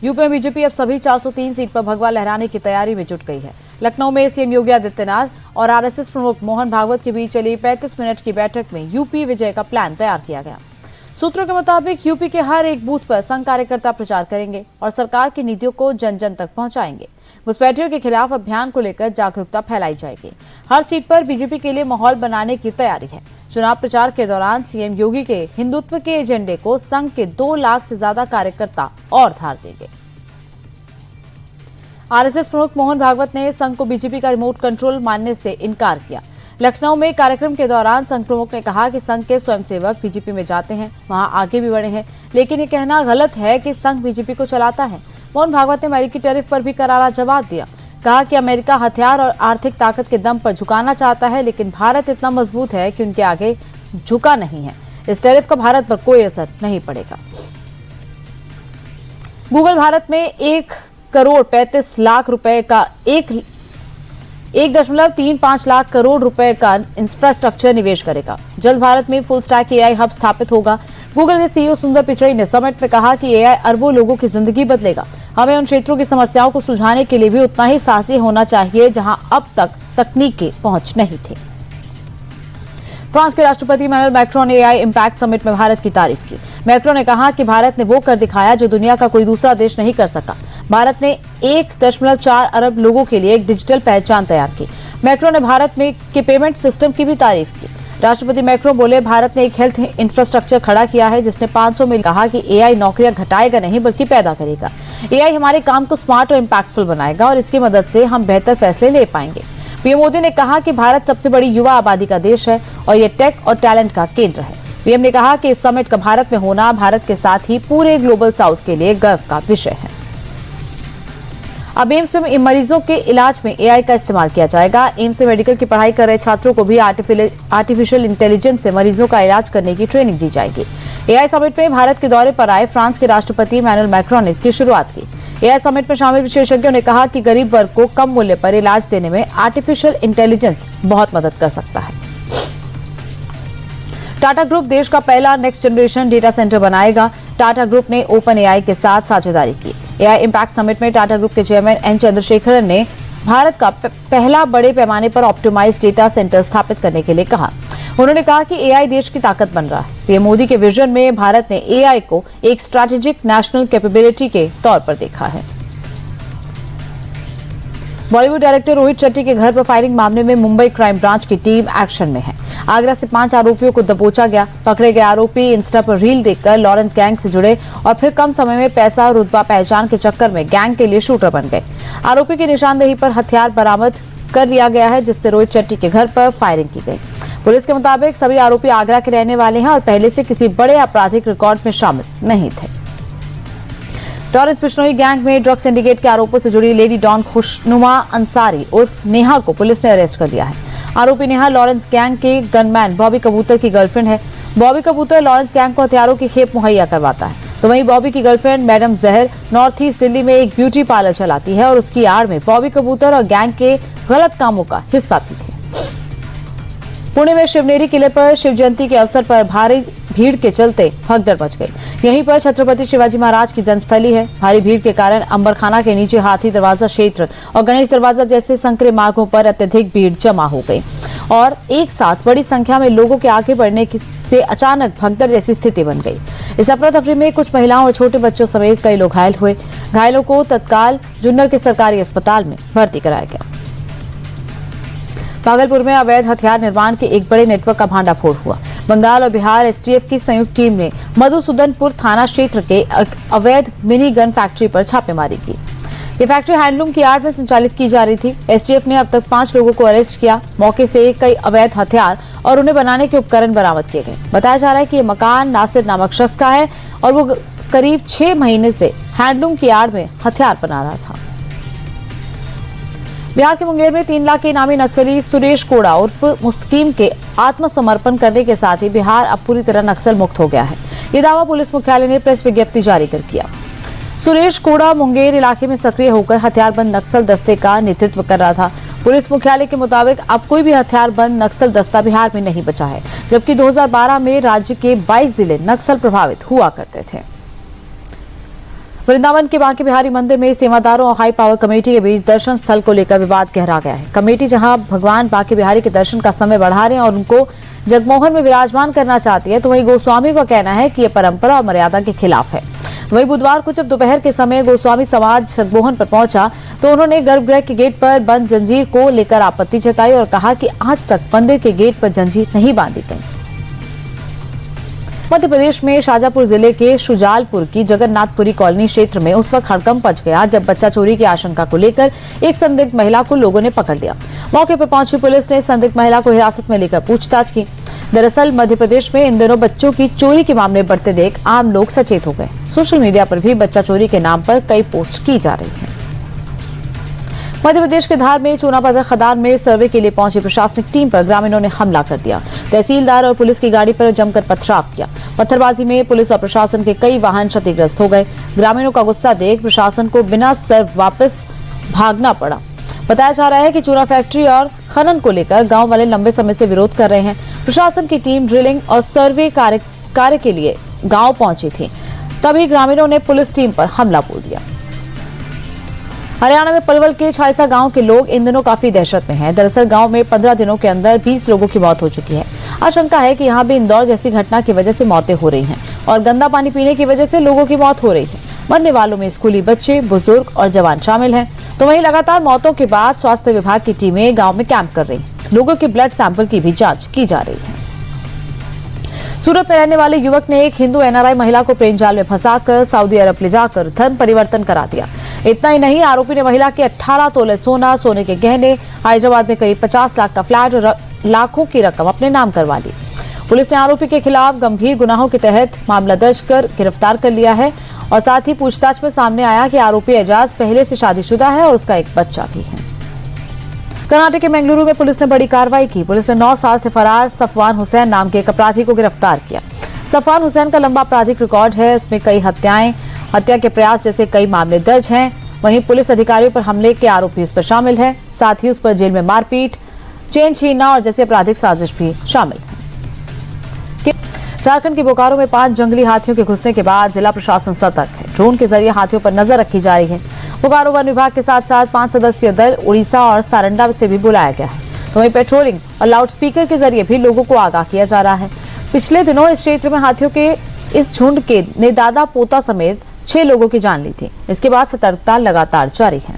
UP में BJP अब सभी 403 सीट पर भगवा लहराने की तैयारी में जुट गई है। लखनऊ में सीएम योगी आदित्यनाथ और आरएसएस प्रमुख मोहन भागवत के बीच चली 35 मिनट की बैठक में यूपी विजय का प्लान तैयार किया गया। सूत्रों के मुताबिक यूपी के हर एक बूथ पर संघ कार्यकर्ता प्रचार करेंगे और सरकार की नीतियों को जन जन तक पहुंचाएंगे। घुसपैठियों के खिलाफ अभियान को लेकर जागरूकता फैलाई जाएगी। हर सीट पर बीजेपी के लिए माहौल बनाने की तैयारी है। चुनाव प्रचार के दौरान सीएम योगी के हिंदुत्व के एजेंडे को संघ के 2 लाख से ज्यादा कार्यकर्ता और धार देंगे। आरएसएस प्रमुख मोहन भागवत ने संघ को बीजेपी का रिमोट कंट्रोल मानने से इनकार किया। लखनऊ में कार्यक्रम के दौरान संघ प्रमुख ने कहा कि संघ के स्वयंसेवक बीजेपी में जाते हैं, वहां आगे भी बढ़े हैं, लेकिन ये कहना गलत है कि संघ बीजेपी को चलाता है। मोहन भागवत ने अमेरिकी टैरिफ पर भी करारा जवाब दिया। कहा कि अमेरिका हथियार और आर्थिक ताकत के दम पर झुकाना चाहता है, लेकिन भारत इतना मजबूत है कि उनके आगे झुका नहीं है। इस टैरिफ का भारत पर कोई असर नहीं पड़ेगा। गूगल भारत में 1,35,00,000 रुपए का 1.35 लाख करोड़ रुपए का इंफ्रास्ट्रक्चर निवेश करेगा। जल्द भारत में फुल स्टैक एआई हब स्थापित होगा। गूगल के सीईओ सुंदर पिचई ने समिट में कहा कि एआई अरबों लोगों की जिंदगी बदलेगा। हमें उन क्षेत्रों की समस्याओं को सुलझाने के लिए भी उतना ही साहसी होना चाहिए जहां अब तक तकनीक की पहुंच नहीं थी। फ्रांस के राष्ट्रपति इमैनुअल मैक्रोन ने एआई इम्पैक्ट समिट में भारत की तारीफ की। मैक्रोन ने कहा कि भारत ने वो कर दिखाया जो दुनिया का कोई दूसरा देश नहीं कर सका। भारत ने 1.4 अरब लोगों के लिए एक डिजिटल पहचान तैयार की। मैक्रोन ने भारत में के पेमेंट सिस्टम की भी तारीफ की। राष्ट्रपति मैक्रोन बोले, भारत ने एक हेल्थ इंफ्रास्ट्रक्चर खड़ा किया है जिसने 500 में कहा कि एआई नौकरियां घटाएगा नहीं बल्कि पैदा करेगा। एआई हमारे काम को स्मार्ट और इम्पैक्टफुल बनाएगा और इसकी मदद से हम बेहतर फैसले ले पाएंगे। पीएम मोदी ने कहा कि भारत सबसे बड़ी युवा आबादी का देश है और ये टेक और टैलेंट का केंद्र है। पीएम ने कहा कि इस समिट का भारत में होना भारत के साथ ही पूरे ग्लोबल साउथ के लिए गर्व का विषय है। अब एम्स में मरीजों के इलाज में एआई का इस्तेमाल किया जाएगा। एम्स में मेडिकल की पढ़ाई कर रहे छात्रों को भी आर्टिफिशियल इंटेलिजेंस से मरीजों का इलाज करने की ट्रेनिंग दी जाएगी। एआई समिट में भारत के दौरे पर आए फ्रांस के राष्ट्रपति इमैनुअल मैक्रोन ने इसकी शुरुआत की। एआई समिट में शामिल विशेषज्ञों ने कहा कि गरीब वर्ग को कम मूल्य पर इलाज देने में आर्टिफिशियल इंटेलिजेंस बहुत मदद कर सकता है। टाटा ग्रुप देश का पहला नेक्स्ट जनरेशन डेटा सेंटर बनाएगा। टाटा ग्रुप ने ओपन एआई के साथ साझेदारी की। एआई इम्पैक्ट समिट में टाटा ग्रुप के चेयरमैन एन चंद्रशेखरन ने भारत का पहला बड़े पैमाने पर ऑप्टिमाइज्ड डेटा सेंटर स्थापित करने के लिए कहा। उन्होंने कहा कि एआई देश की ताकत बन रहा है। पीएम मोदी के विजन में भारत ने एआई को एक स्ट्रैटेजिक नेशनल कैपेबिलिटी के तौर पर देखा है। बॉलीवुड डायरेक्टर रोहित शेट्टी के घर पर फायरिंग मामले में मुंबई क्राइम ब्रांच की टीम एक्शन में है। आगरा से 5 आरोपियों को दबोचा गया। पकड़े गए आरोपी इंस्टा पर रील देखकर लॉरेंस गैंग से जुड़े और फिर कम समय में पैसा और रुतबा पहचान के चक्कर में गैंग के लिए शूटर बन गए। आरोपी की निशानदेही पर हथियार बरामद कर लिया गया है, जिससे रोहित शेट्टी के घर पर फायरिंग की गई। पुलिस के मुताबिक सभी आरोपी आगरा के रहने वाले हैं और पहले से किसी बड़े आपराधिक रिकॉर्ड में शामिल नहीं थे। लॉरेंस बिश्नोई गैंग में ड्रग सिंडिकेट के आरोपों से जुड़ी लेडी डॉन खुशनुमा अंसारी उर्फ नेहा को पुलिस ने अरेस्ट कर लिया है। आरोपी नेहा लॉरेंस गैंग के गनमैन बॉबी कबूतर की गर्लफ्रेंड है। बॉबी कबूतर लॉरेंस गैंग को हथियारों की खेप मुहैया करवाता है। तो वहीं बॉबी की गर्लफ्रेंड मैडम जहर नॉर्थ ईस्ट दिल्ली में एक ब्यूटी पार्लर चलाती है और उसकी आड़ में बॉबी कबूतर और गैंग के गलत कामों का हिस्सा भी थी। पुणे में शिवनेरी किले पर शिव जयंती के अवसर पर भारी भीड़ के चलते भगदड़ मच गई। यहीं पर छत्रपति शिवाजी महाराज की जन्मस्थली है। भारी भीड़ के कारण अंबरखाना के नीचे हाथी दरवाजा क्षेत्र और गणेश दरवाजा जैसे संकरे मार्गों पर अत्यधिक भीड़ जमा हो गई और एक साथ बड़ी संख्या में लोगों के आगे बढ़ने से अचानक भगदड़ जैसी स्थिति बन गई। इस अफरा तफरी में कुछ महिलाओं और छोटे बच्चों समेत कई लोग घायल हुए। घायलों को तत्काल जुन्नर के सरकारी अस्पताल में भर्ती कराया गया। भागलपुर में अवैध हथियार निर्माण के एक बड़े नेटवर्क का भांडाफोड़ हुआ। बंगाल और बिहार एसटीएफ की संयुक्त टीम ने मधुसूदनपुर थाना क्षेत्र के अवैध मिनी गन फैक्ट्री पर छापेमारी की। ये फैक्ट्री हैंडलूम की आड़ में संचालित की जा रही थी। एसटीएफ ने अब तक 5 लोगों को अरेस्ट किया। मौके से कई अवैध हथियार और उन्हें बनाने के उपकरण बरामद किए गए। बताया जा रहा है कि ये मकान नासिर नामक शख्स का है और वो करीब 6 महीने से हैंडलूम की आड़ में हथियार बना रहा था। बिहार के मुंगेर में 3 लाख के इनामी नक्सली सुरेश कोड़ा उर्फ मुस्तकीम के आत्मसमर्पण करने के साथ ही बिहार अब पूरी तरह नक्सल मुक्त हो गया है। ये दावा पुलिस मुख्यालय ने प्रेस विज्ञप्ति जारी कर किया। सुरेश कोड़ा मुंगेर इलाके में सक्रिय होकर हथियारबंद नक्सल दस्ते का नेतृत्व कर रहा था। पुलिस मुख्यालय के मुताबिक अब कोई भी हथियारबंद नक्सल दस्ता बिहार में नहीं बचा है, जबकि 2012 में राज्य के 22 जिले नक्सल प्रभावित हुआ करते थे। वृंदावन के बांके बिहारी मंदिर में सेवादारों और हाई पावर कमेटी के बीच दर्शन स्थल को लेकर विवाद गहरा गया है। कमेटी जहां भगवान बांके बिहारी के दर्शन का समय बढ़ा रहे हैं और उनको जगमोहन में विराजमान करना चाहती है, तो वहीं गोस्वामी का कहना है कि यह परंपरा और मर्यादा के खिलाफ है। वहीं बुधवार को जब दोपहर के समय गोस्वामी समाज जगमोहन पर पहुंचा तो उन्होंने गर्भगृह के गेट पर बंद जंजीर को लेकर आपत्ति जताई और कहा कि आज तक मंदिर के गेट पर जंजीर नहीं बांधी गई। मध्य प्रदेश में शाजापुर जिले के शुजालपुर की जगन्नाथपुरी कॉलोनी क्षेत्र में उस वक्त हड़कंप मच गया जब बच्चा चोरी की आशंका को लेकर एक संदिग्ध महिला को लोगों ने पकड़ लिया। मौके पर पहुंची पुलिस ने संदिग्ध महिला को हिरासत में लेकर पूछताछ की। दरअसल मध्य प्रदेश में इन दिनों बच्चों की चोरी के मामले बढ़ते देख आम लोग सचेत हो गए। सोशल मीडिया पर भी बच्चा चोरी के नाम पर कई पोस्ट की जा रही है। मध्य प्रदेश के धार में चूनापत्थर खदान में सर्वे के लिए पहुंची प्रशासनिक टीम पर ग्रामीणों ने हमला कर दिया। तहसीलदार और पुलिस की गाड़ी पर जमकर पथराव किया। पत्थरबाजी में पुलिस और प्रशासन के कई वाहन क्षतिग्रस्त हो गए। ग्रामीणों का गुस्सा देख प्रशासन को बिना सर्व वापस भागना पड़ा। बताया जा रहा है कि चूना फैक्ट्री और खनन को लेकर गांव वाले लंबे समय से विरोध कर रहे हैं। प्रशासन की टीम ड्रिलिंग और सर्वे कार्य के लिए गांव पहुंची थी, तभी ग्रामीणों ने पुलिस टीम पर हमला बोल दिया। हरियाणा में पलवल के छाइसा गांव के लोग इन दिनों काफी दहशत में हैं। दरअसल गांव में 15 दिनों के अंदर 20 लोगों की मौत हो चुकी है। आशंका है कि यहां भी इंदौर जैसी घटना की वजह से मौतें हो रही हैं और गंदा पानी पीने की वजह से लोगों की मौत हो रही है। मरने वालों में स्कूली बच्चे, बुजुर्ग और जवान शामिल हैं। तो वहीं लगातार मौतों के बाद स्वास्थ्य विभाग की टीमें गाँव में कैंप कर रही हैं। लोगों के ब्लड सैंपल की भी जाँच की जा रही है। सूरत में रहने वाले युवक ने एक हिंदू एनआरआई महिला को प्रेम जाल में फंसाकर सऊदी अरब ले जाकर धर्म परिवर्तन करा दिया। इतना ही नहीं, आरोपी ने महिला के 18 तोले सोना, सोने के गहने, हैदराबाद में करीब 50 लाख का फ्लैट और लाखों की रकम अपने नाम करवा ली। पुलिस ने आरोपी के खिलाफ गंभीर गुनाहों के तहत मामला दर्ज कर गिरफ्तार कर लिया है और साथ ही पूछताछ में सामने आया कि आरोपी एजाज पहले से शादीशुदा है और उसका एक बच्चा भी है। कर्नाटक के मंगलुरु में पुलिस ने बड़ी कार्रवाई की। पुलिस ने 9 साल से फरार सफवान हुसैन नाम के एक अपराधी को गिरफ्तार किया। सफवान हुसैन का लंबा आपराधिक रिकॉर्ड है। इसमें कई हत्या के प्रयास जैसे कई मामले दर्ज हैं। वहीं पुलिस अधिकारियों पर हमले के आरोपी उस पर शामिल है। साथ ही उस पर जेल में मारपीट, चेन छीनना और जैसे आपराधिक साजिश भी शामिल है। झारखंड के बोकारो में 5 जंगली हाथियों के घुसने के बाद जिला प्रशासन सतर्क है। ड्रोन के जरिए हाथियों पर नजर रखी जा रही है। बोकारो वन विभाग के साथ साथ 5 सदस्यीय दल उड़ीसा और सारंडा से भी बुलाया गया है। तो वहीं पेट्रोलिंग और लाउडस्पीकर के जरिए भी लोगों को आगाह किया जा रहा है। पिछले दिनों इस क्षेत्र में हाथियों के इस झुंड ने दादा पोता समेत 6 लोगों की जान ली थी। इसके बाद सतर्कता लगातार जारी है।